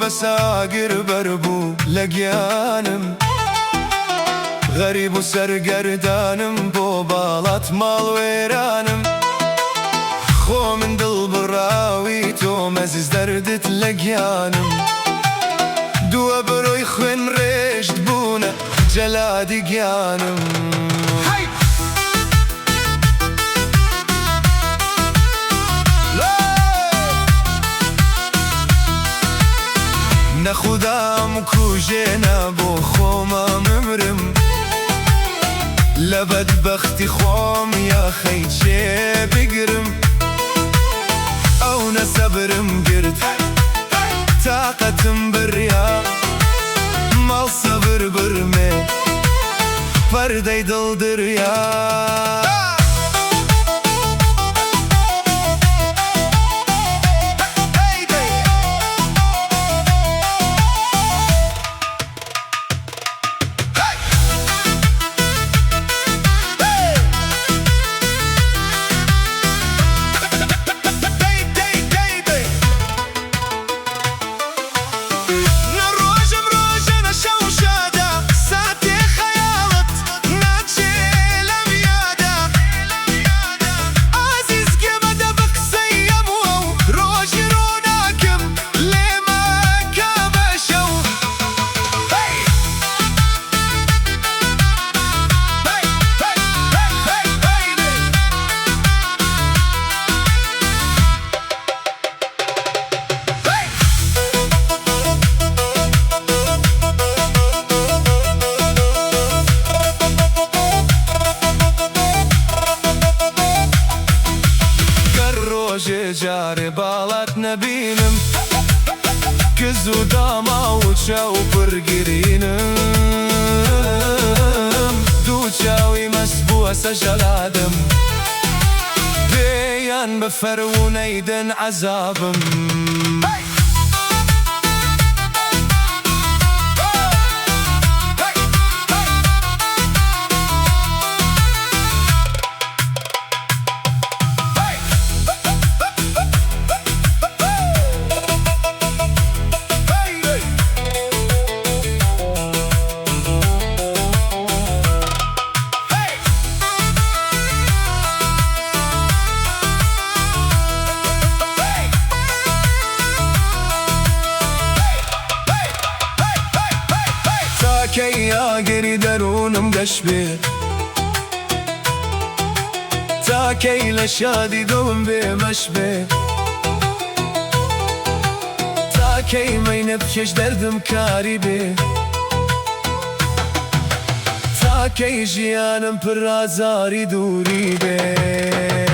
بساقر بربو لقيانم غريب وسرقردانم بو باڵات ماڵ وێرانم خۆ من دڵ بڕاوی تۆ مەزیز دەردت لە گیانم دووە بڕۆی خوێن ڕێژت بوونە جەلادی گیانم نەخودام کوژێنە بۆ خۆمە ممرم لە بەدبەختی خۆم یاخەی چێ بگرم ئەو نەسەبرم گرت تاقەتم بڕیا ماڵ سەبر برمێ پەردەی دڵ دریا جارێ باڵات نەبینم کە زوو داما و چاو پڕگرینم دوو چاوی مەست بووە سە ژەلادم پێیان بە فەرمونەیدەن عەزابم تاکەی یاگەری دەروونم گەشت بێ تاکەی لە شادی دڵم بێمەش بێ تاکەی مەینە بکەش دەردم کاری بێ تاکەی ژیانم پڕ ئازاری دووری بێ